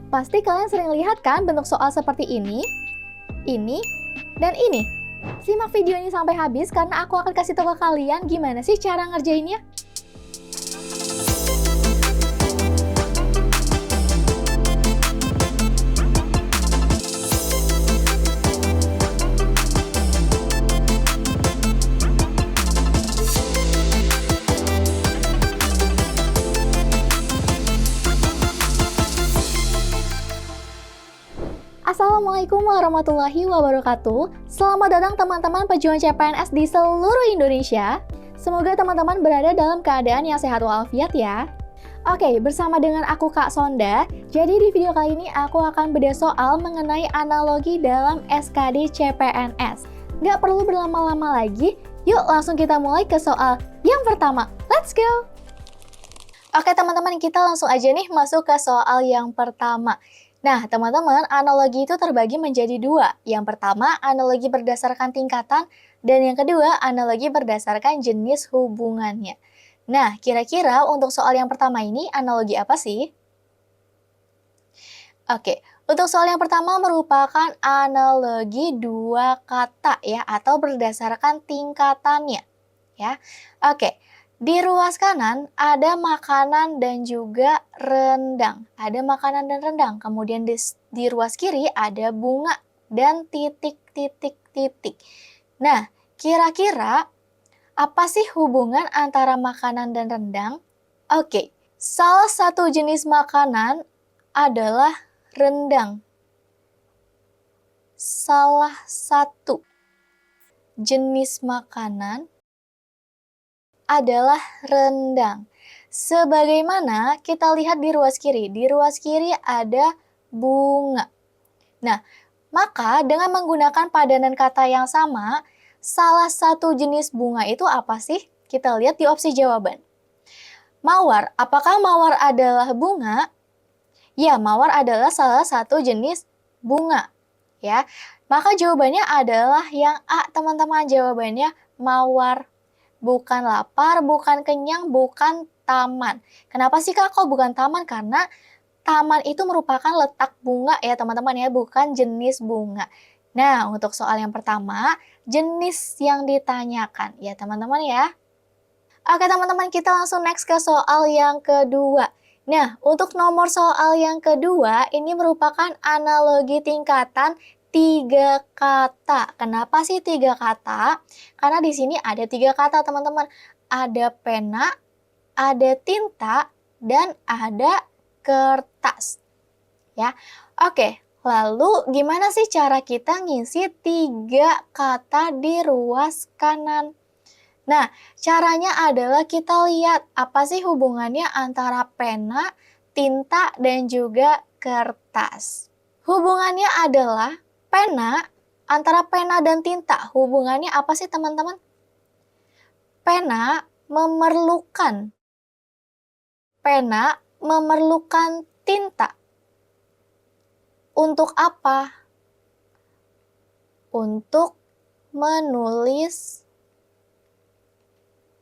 Pasti kalian sering lihat kan bentuk soal seperti ini, dan ini. Simak video ini sampai habis karena aku akan kasih tahu ke kalian gimana sih cara ngerjainnya. Assalamualaikum warahmatullahi wabarakatuh. Selamat datang teman-teman pejuang CPNS di seluruh Indonesia. Semoga teman-teman berada dalam keadaan yang sehat walafiat ya. Oke, bersama dengan aku Kak Sonda. Jadi di video kali ini aku akan bedah soal mengenai analogi dalam SKD CPNS. Nggak perlu berlama-lama lagi, yuk langsung kita mulai ke soal yang pertama. Let's go! Oke teman-teman, kita langsung aja nih masuk ke soal yang pertama. Nah, teman-teman, analogi itu terbagi menjadi dua. Yang pertama, analogi berdasarkan tingkatan, dan yang kedua, analogi berdasarkan jenis hubungannya. Nah, kira-kira untuk soal yang pertama ini, analogi apa sih? Oke, untuk soal yang pertama merupakan analogi dua kata ya, atau berdasarkan tingkatannya. Ya, oke. Di ruas kanan ada makanan dan juga rendang. Ada makanan dan rendang. Kemudian di ruas kiri ada bunga dan titik-titik-titik. Nah, kira-kira apa sih hubungan antara makanan dan rendang? Oke, salah satu jenis makanan adalah rendang. Salah satu jenis makanan adalah rendang. Sebagaimana kita lihat di ruas kiri. Di ruas kiri ada bunga. Nah, maka dengan menggunakan padanan kata yang sama, salah satu jenis bunga itu apa sih? Kita lihat di opsi jawaban. Mawar. Apakah mawar adalah bunga? Ya, mawar adalah salah satu jenis bunga. Ya, maka jawabannya adalah yang A, teman-teman. Jawabannya mawar. Bukan lapar, bukan kenyang, bukan taman. Kenapa sih Kak kok bukan taman? Karena taman itu merupakan letak bunga ya teman-teman ya, bukan jenis bunga. Nah, untuk soal yang pertama, jenis yang ditanyakan ya teman-teman ya. Oke teman-teman, kita langsung next ke soal yang kedua. Nah, untuk nomor soal yang kedua, ini merupakan analogi tingkatan 3 kata. Kenapa sih 3 kata? Karena di sini ada 3 kata, teman-teman. Ada pena, ada tinta, dan ada kertas. Ya. Oke, lalu gimana sih cara kita ngisi 3 kata di ruas kanan? Nah, caranya adalah kita lihat apa sih hubungannya antara pena, tinta, dan juga kertas. Hubungannya adalah pena, antara pena dan tinta, hubungannya apa sih teman-teman? Pena memerlukan tinta. Untuk apa? Untuk menulis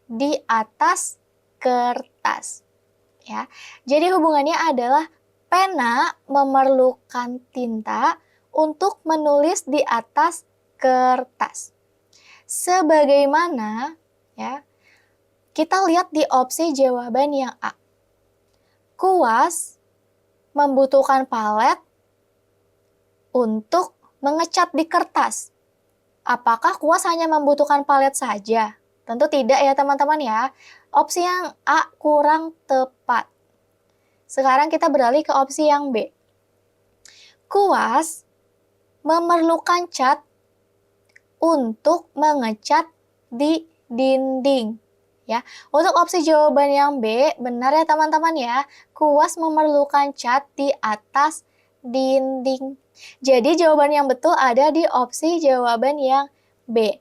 di atas kertas. Ya. Jadi hubungannya adalah pena memerlukan tinta untuk menulis di atas kertas. Sebagaimana ya, kita lihat di opsi jawaban yang A. Kuas membutuhkan palet untuk mengecat di kertas. Apakah kuas hanya membutuhkan palet saja? Tentu tidak ya teman-teman ya. Opsi yang A kurang tepat. Sekarang kita beralih ke opsi yang B. Kuas memerlukan cat untuk mengecat di dinding. Ya, untuk opsi jawaban yang B benar ya teman-teman ya. Kuas memerlukan cat di atas dinding. Jadi jawaban yang betul ada di opsi jawaban yang B.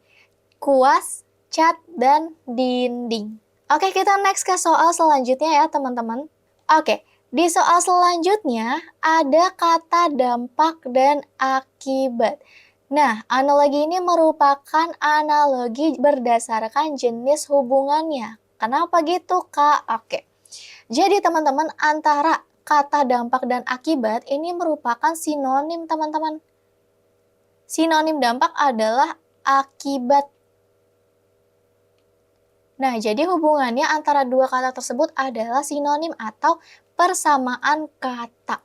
Kuas, cat, dan dinding. Oke, kita next ke soal selanjutnya ya teman-teman. Oke, di soal selanjutnya ada kata dampak dan akibat. Nah, analogi ini merupakan analogi berdasarkan jenis hubungannya. Kenapa gitu, Kak? Oke. Jadi teman-teman, antara kata dampak dan akibat ini merupakan sinonim, teman-teman. Sinonim dampak adalah akibat. Nah, jadi hubungannya antara dua kata tersebut adalah sinonim atau persamaan kata.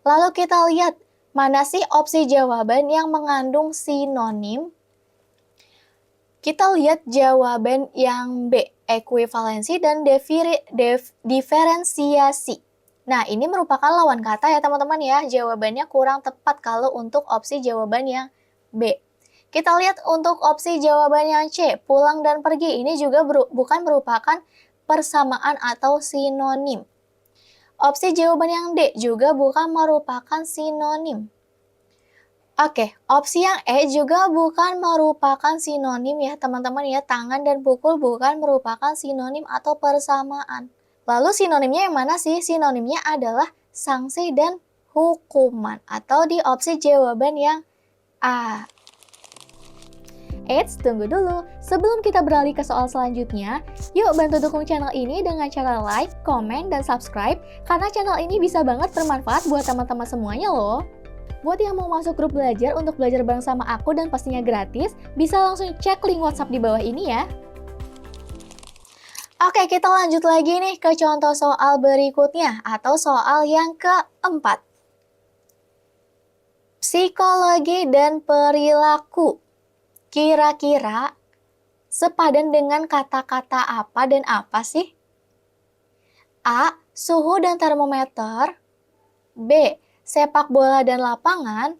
Lalu kita lihat, mana sih opsi jawaban yang mengandung sinonim? Kita lihat jawaban yang B, ekuivalensi dan diferensiasi. Nah, ini merupakan lawan kata ya teman-teman ya. Jawabannya kurang tepat kalau untuk opsi jawaban yang B. Kita lihat untuk opsi jawaban yang C, pulang dan pergi. Ini juga bukan merupakan persamaan atau sinonim. Opsi jawaban yang D juga bukan merupakan sinonim. Oke, opsi yang E juga bukan merupakan sinonim ya teman-teman ya. Tangan dan pukul bukan merupakan sinonim atau persamaan. Lalu sinonimnya yang mana sih? Sinonimnya adalah sanksi dan hukuman atau di opsi jawaban yang A. Eits, tunggu dulu. Sebelum kita beralih ke soal selanjutnya, yuk bantu dukung channel ini dengan cara like, komen, dan subscribe karena channel ini bisa banget bermanfaat buat teman-teman semuanya loh. Buat yang mau masuk grup belajar untuk belajar bareng sama aku dan pastinya gratis, bisa langsung cek link WhatsApp di bawah ini ya. Oke, kita lanjut lagi nih ke contoh soal berikutnya atau soal yang keempat. Psikologi dan perilaku. Kira-kira sepadan dengan kata-kata apa dan apa sih? A. Suhu dan termometer. B. Sepak bola dan lapangan.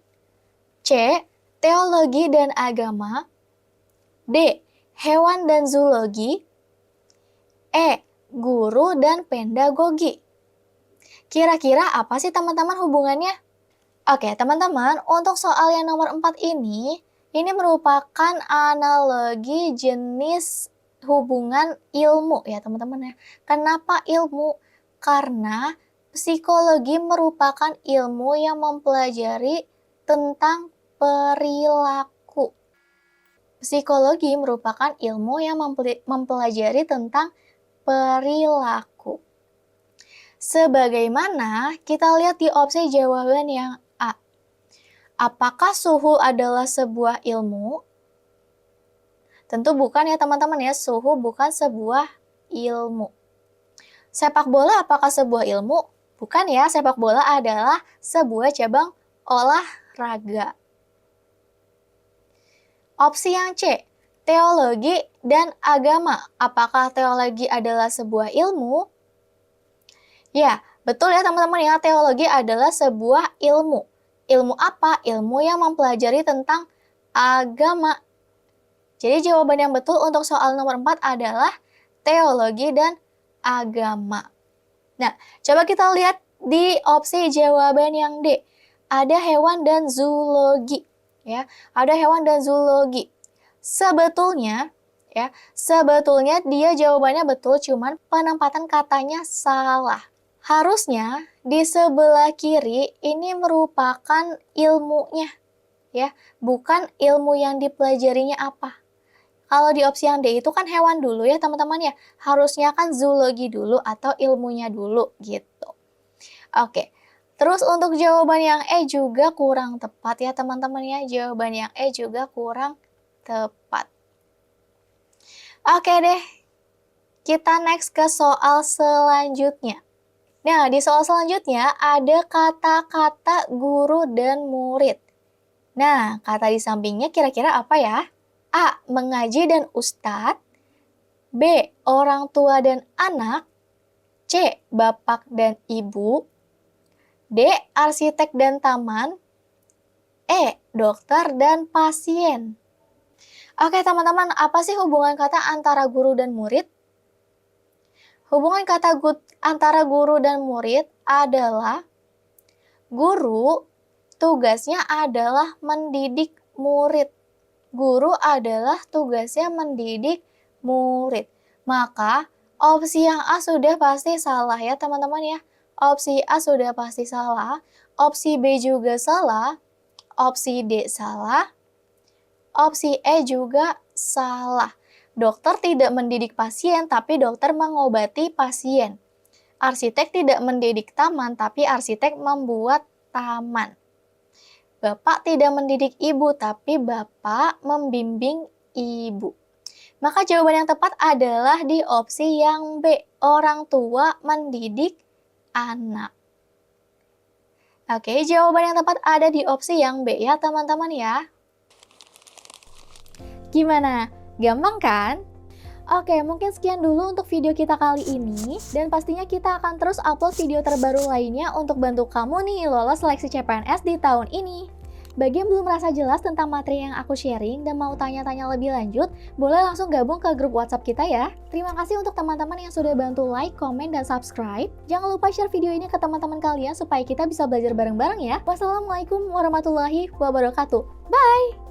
C. Teologi dan agama. D. Hewan dan zoologi. E. Guru dan pedagogi. Kira-kira apa sih teman-teman hubungannya? Oke teman-teman, untuk soal yang nomor 4 ini merupakan analogi jenis hubungan ilmu ya teman-teman ya. Kenapa ilmu? Karena psikologi merupakan ilmu yang mempelajari tentang perilaku. Psikologi merupakan ilmu yang mempelajari tentang perilaku. Sebagaimana kita lihat di opsi jawaban yang A. Apakah suhu adalah sebuah ilmu? Tentu bukan ya teman-teman ya, suhu bukan sebuah ilmu. Sepak bola apakah sebuah ilmu? Bukan ya, sepak bola adalah sebuah cabang olahraga. Opsi yang C, teologi dan agama. Apakah teologi adalah sebuah ilmu? Ya, betul ya teman-teman ya, teologi adalah sebuah ilmu. Ilmu apa? Ilmu yang mempelajari tentang agama. Jadi jawaban yang betul untuk soal nomor 4 adalah teologi dan agama. Nah, coba kita lihat di opsi jawaban yang D. Ada hewan dan zoologi. Ya, ada hewan dan zoologi. Sebetulnya dia jawabannya betul, cuman penempatan katanya salah. Harusnya di sebelah kiri ini merupakan ilmunya, ya, bukan ilmu yang dipelajarinya apa. Kalau di opsi yang D itu kan hewan dulu ya teman-teman ya. Harusnya kan zoologi dulu atau ilmunya dulu gitu. Oke. Terus untuk jawaban yang E juga kurang tepat ya teman-teman ya. Jawaban yang E juga kurang tepat. Oke deh. Kita next ke soal selanjutnya. Nah, di soal selanjutnya ada kata-kata guru dan murid. Nah, kata di sampingnya kira-kira apa ya? A. Mengaji dan ustadz. B. Orang tua dan anak. C. Bapak dan ibu. D. Arsitek dan taman. E. Dokter dan pasien. Oke teman-teman, apa sih hubungan kata antara guru dan murid? Hubungan kata antara guru dan murid adalah guru tugasnya adalah mendidik murid. Guru adalah tugasnya mendidik murid. Maka opsi yang A sudah pasti salah ya teman-teman ya. Opsi A sudah pasti salah. Opsi B juga salah. Opsi D salah. Opsi E juga salah. Dokter tidak mendidik pasien, tapi dokter mengobati pasien. Arsitek tidak mendidik taman, tapi arsitek membuat taman. Bapak tidak mendidik ibu, tapi bapak membimbing ibu. Maka jawaban yang tepat adalah di opsi yang B, orang tua mendidik anak. Oke, jawaban yang tepat ada di opsi yang B ya teman-teman ya. Gimana? Gampang kan? Oke, mungkin sekian dulu untuk video kita kali ini. Dan pastinya kita akan terus upload video terbaru lainnya untuk bantu kamu nih lolos seleksi CPNS di tahun ini. Bagi yang belum merasa jelas tentang materi yang aku sharing dan mau tanya-tanya lebih lanjut, boleh langsung gabung ke grup WhatsApp kita ya. Terima kasih untuk teman-teman yang sudah bantu like, komen, dan subscribe. Jangan lupa share video ini ke teman-teman kalian supaya kita bisa belajar bareng-bareng ya. Wassalamualaikum warahmatullahi wabarakatuh. Bye!